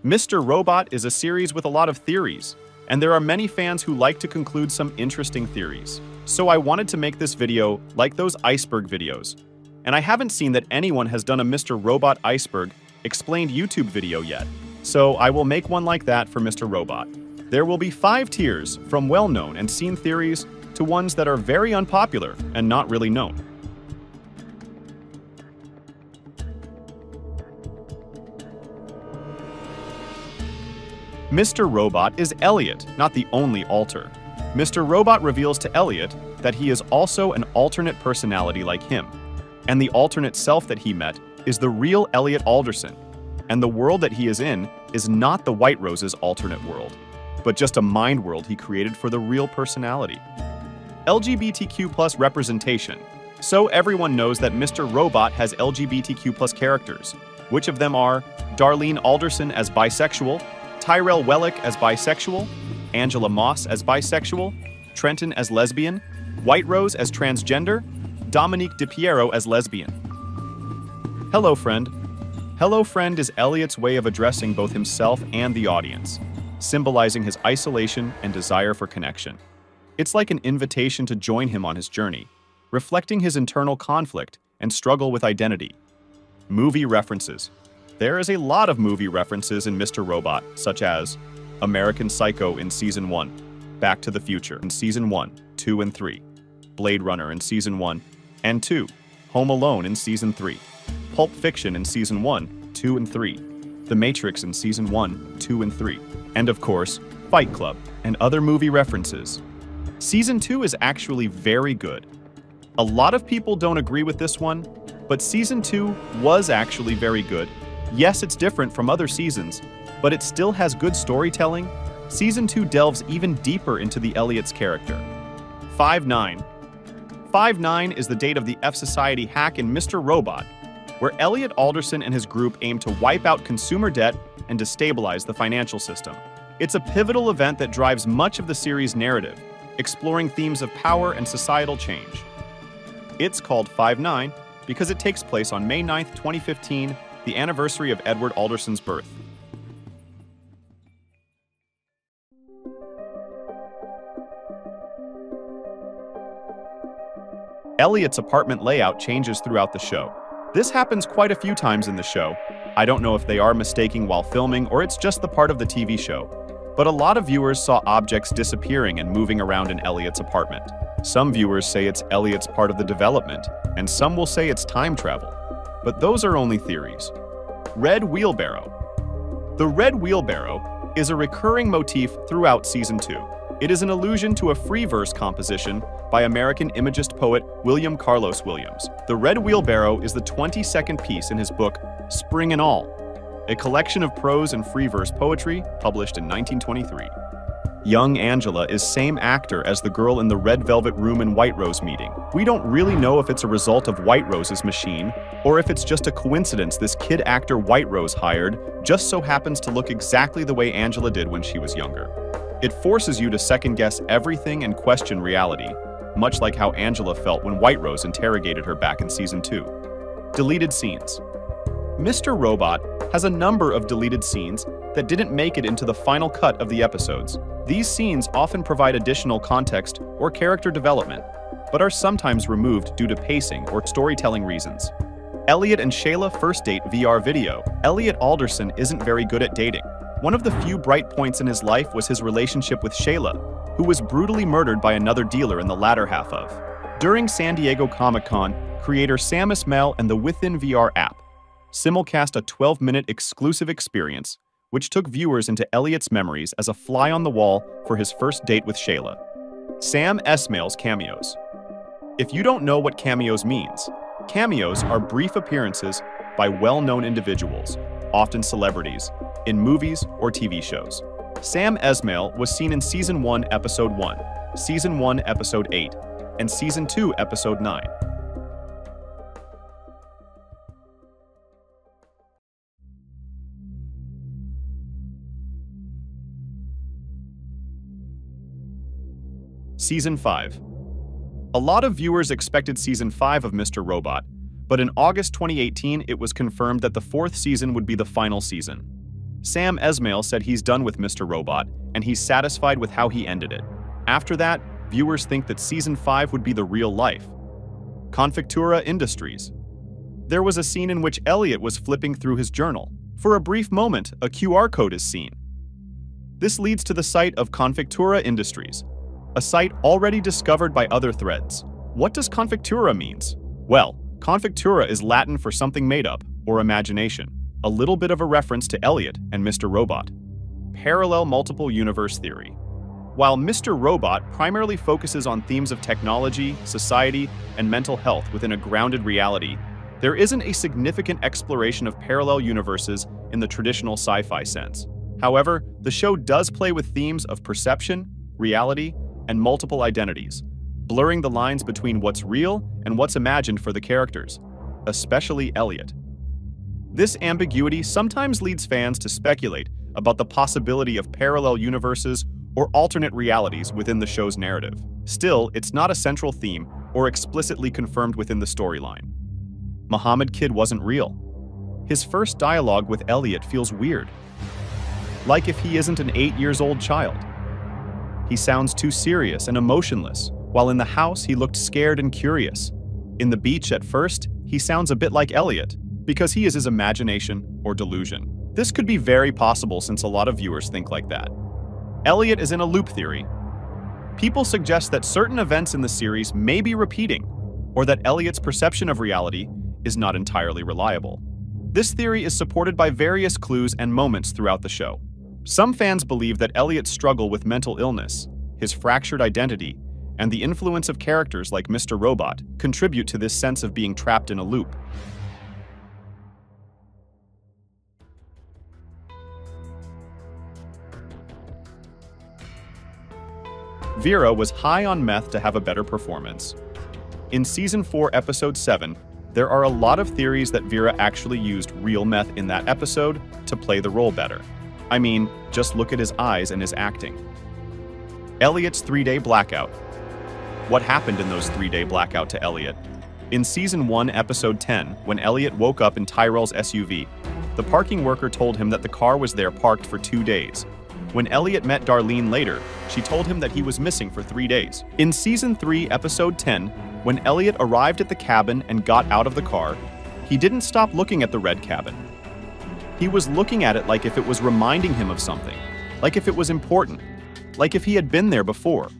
Mr. Robot is a series with a lot of theories, and there are many fans who like to conclude some interesting theories. So I wanted to make this video like those Iceberg videos. And I haven't seen that anyone has done a Mr. Robot Iceberg explained YouTube video yet. So I will make one like that for Mr. Robot. There will be 5 tiers, from well-known and seen theories to ones that are very unpopular and not really known. Mr. Robot is Elliot, not the only alter. Mr. Robot reveals to Elliot that he is also an alternate personality like him, and the alternate self that he met is the real Elliot Alderson, and the world that he is in is not the White Rose's alternate world, but just a mind world he created for the real personality. LGBTQ+ representation. So everyone knows that Mr. Robot has LGBTQ+ characters, which of them are Darlene Alderson as bisexual, Tyrell Wellick as bisexual, Angela Moss as bisexual, Trenton as lesbian, White Rose as transgender, Dominique DiPiero as lesbian. Hello, friend. Hello, friend is Elliot's way of addressing both himself and the audience, symbolizing his isolation and desire for connection. It's like an invitation to join him on his journey, reflecting his internal conflict and struggle with identity. Movie references. There is a lot of movie references in Mr. Robot, such as American Psycho in Season 1, Back to the Future in Season 1, 2, and 3, Blade Runner in Season 1 and 2, Home Alone in Season 3, Pulp Fiction in Season 1, 2, and 3, The Matrix in Season 1, 2, and 3, and of course, Fight Club and other movie references. Season 2 is actually very good. A lot of people don't agree with this one, but Season 2 was actually very good. Yes, it's different from other seasons, but it still has good storytelling. Season 2 delves even deeper into the Elliot's character. 5-9. 5-9 is the date of the F Society hack in Mr. Robot, where Elliot Alderson and his group aim to wipe out consumer debt and destabilize the financial system. It's a pivotal event that drives much of the series' narrative, exploring themes of power and societal change. It's called 5-9 because it takes place on May 9th, 2015, the anniversary of Edward Alderson's birth. Elliot's apartment layout changes throughout the show. This happens quite a few times in the show. I don't know if they are mistaking while filming or it's just the part of the TV show. But a lot of viewers saw objects disappearing and moving around in Elliot's apartment. Some viewers say it's Elliot's part of the development, and some will say it's time travel. But those are only theories. Red Wheelbarrow. The red wheelbarrow is a recurring motif throughout Season 2. It is an allusion to a free verse composition by American Imagist poet William Carlos Williams. The red wheelbarrow is the 22nd piece in his book, Spring and All, a collection of prose and free verse poetry published in 1923. Young Angela is same actor as the girl in the red velvet room in White Rose meeting. We don't really know if it's a result of White Rose's machine, or if it's just a coincidence this kid actor White Rose hired just so happens to look exactly the way Angela did when she was younger. It forces you to second-guess everything and question reality, much like how Angela felt when White Rose interrogated her back in Season 2. Deleted scenes. Mr. Robot has a number of deleted scenes that didn't make it into the final cut of the episodes. These scenes often provide additional context or character development, but are sometimes removed due to pacing or storytelling reasons. Elliot and Shayla first date VR video. Elliot Alderson isn't very good at dating. One of the few bright points in his life was his relationship with Shayla, who was brutally murdered by another dealer in the latter half of. During San Diego Comic-Con, creator Sam Esmail and the Within VR app simulcast a 12-minute exclusive experience, which took viewers into Elliot's memories as a fly on the wall for his first date with Shayla. Sam Esmail's cameos. If you don't know what cameos means, cameos are brief appearances by well-known individuals, often celebrities, in movies or TV shows. Sam Esmail was seen in Season 1, Episode 1, Season 1, Episode 8, and Season 2, Episode 9. Season 5. A lot of viewers expected Season 5 of Mr. Robot, but in August 2018 it was confirmed that the 4th season would be the final season. Sam Esmail said he's done with Mr. Robot, and he's satisfied with how he ended it. After that, viewers think that Season 5 would be the real life. Confectura Industries. There was a scene in which Elliot was flipping through his journal. For a brief moment, a QR code is seen. This leads to the site of Confectura Industries, a site already discovered by other threads. What does Confectura means? Well, Confectura is Latin for something made up, or imagination. A little bit of a reference to Elliot and Mr. Robot. Parallel multiple universe theory. While Mr. Robot primarily focuses on themes of technology, society, and mental health within a grounded reality, there isn't a significant exploration of parallel universes in the traditional sci-fi sense. However, the show does play with themes of perception, reality, and multiple identities, blurring the lines between what's real and what's imagined for the characters, especially Elliot. This ambiguity sometimes leads fans to speculate about the possibility of parallel universes or alternate realities within the show's narrative. Still, it's not a central theme or explicitly confirmed within the storyline. Muhammad Kid wasn't real. His first dialogue with Elliot feels weird, like if he isn't an 8-year-old child. He sounds too serious and emotionless, while in the house he looked scared and curious. In the beach at first, he sounds a bit like Elliot, because he is his imagination or delusion. This could be very possible since a lot of viewers think like that. Elliot is in a loop theory. People suggest that certain events in the series may be repeating, or that Elliot's perception of reality is not entirely reliable. This theory is supported by various clues and moments throughout the show. Some fans believe that Elliot's struggle with mental illness, his fractured identity, and the influence of characters like Mr. Robot contribute to this sense of being trapped in a loop. Vera was high on meth to have a better performance. In Season 4, Episode 7, there are a lot of theories that Vera actually used real meth in that episode to play the role better. I mean, just look at his eyes and his acting. Elliot's 3-day blackout. What happened in those 3-day blackout to Elliot? In Season 1, Episode 10, when Elliot woke up in Tyrell's SUV, the parking worker told him that the car was there parked for 2 days. When Elliot met Darlene later, she told him that he was missing for 3 days. In Season 3, Episode 10, when Elliot arrived at the cabin and got out of the car, he didn't stop looking at the red cabin. He was looking at it like if it was reminding him of something, like if it was important, like if he had been there before.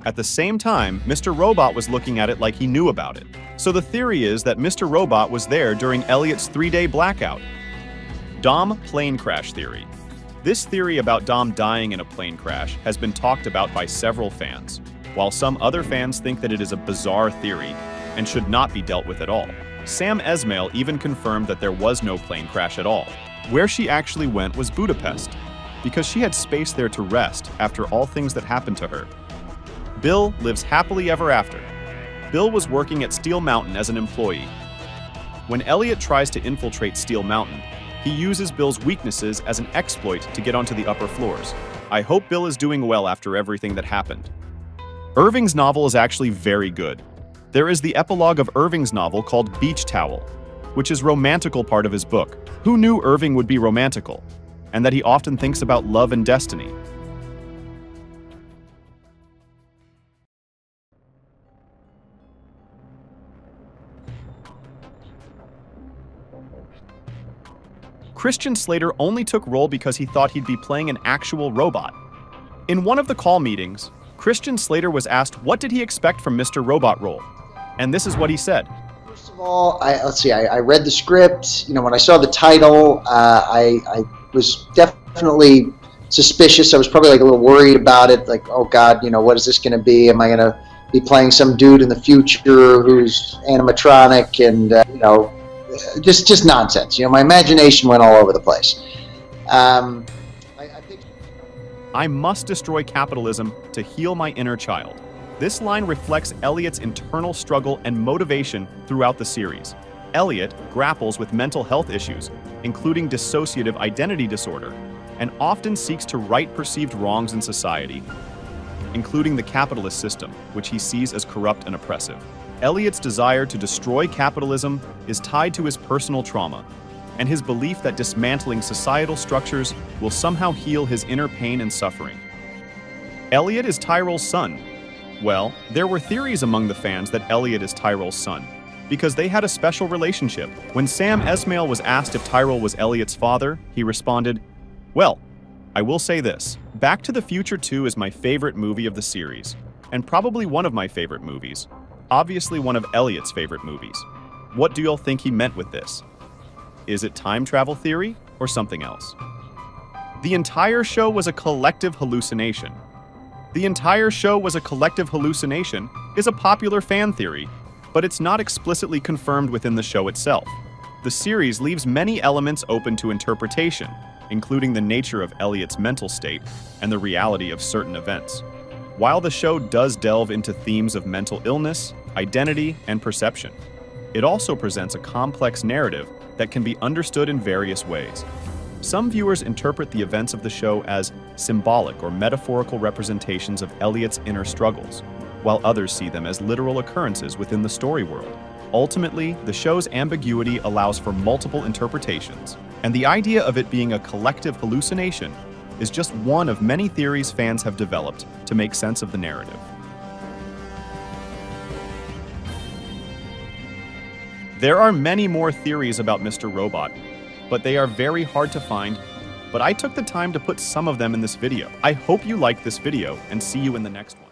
At the same time, Mr. Robot was looking at it like he knew about it. So the theory is that Mr. Robot was there during Elliot's 3-day blackout. Dom plane crash theory. This theory about Dom dying in a plane crash has been talked about by several fans, while some other fans think that it is a bizarre theory and should not be dealt with at all. Sam Esmail even confirmed that there was no plane crash at all. Where she actually went was Budapest, because she had space there to rest after all things that happened to her. Bill lives happily ever after. Bill was working at Steel Mountain as an employee. When Elliot tries to infiltrate Steel Mountain, he uses Bill's weaknesses as an exploit to get onto the upper floors. I hope Bill is doing well after everything that happened. Irving's novel is actually very good. There is the epilogue of Irving's novel called Beach Towel, which is romantical part of his book. Who knew Irving would be romantical? And that he often thinks about love and destiny. Christian Slater only took role because he thought he'd be playing an actual robot. In one of the call meetings, Christian Slater was asked what did he expect from Mr. Robot role, and this is what he said. First of all, I read the script. You know, when I saw the title, I was definitely suspicious. I was probably like a little worried about it, like, oh God, you know, what is this going to be? Am I going to be playing some dude in the future who's animatronic and, you know, just nonsense. You know, my imagination went all over the place. I must destroy capitalism to heal my inner child. This line reflects Elliot's internal struggle and motivation throughout the series. Elliot grapples with mental health issues, including dissociative identity disorder, and often seeks to right perceived wrongs in society, including the capitalist system, which he sees as corrupt and oppressive. Elliot's desire to destroy capitalism is tied to his personal trauma, and his belief that dismantling societal structures will somehow heal his inner pain and suffering. Elliot is Tyrell's son. Well, there were theories among the fans that Elliot is Tyrell's son, because they had a special relationship. When Sam Esmail was asked if Tyrell was Elliot's father, he responded, "Well, I will say this. Back to the Future 2 is my favorite movie of the series, and probably one of my favorite movies. Obviously one of Elliot's favorite movies. What do y'all think he meant with this? Is it time travel theory or something else?" The entire show was a collective hallucination. The entire show was a collective hallucination is a popular fan theory, but it's not explicitly confirmed within the show itself. The series leaves many elements open to interpretation, including the nature of Elliot's mental state and the reality of certain events. While the show does delve into themes of mental illness, identity, and perception, it also presents a complex narrative that can be understood in various ways. Some viewers interpret the events of the show as symbolic or metaphorical representations of Elliot's inner struggles, while others see them as literal occurrences within the story world. Ultimately, the show's ambiguity allows for multiple interpretations, and the idea of it being a collective hallucination is just one of many theories fans have developed to make sense of the narrative. There are many more theories about Mr. Robot, but they are very hard to find, but I took the time to put some of them in this video. I hope you liked this video and see you in the next one.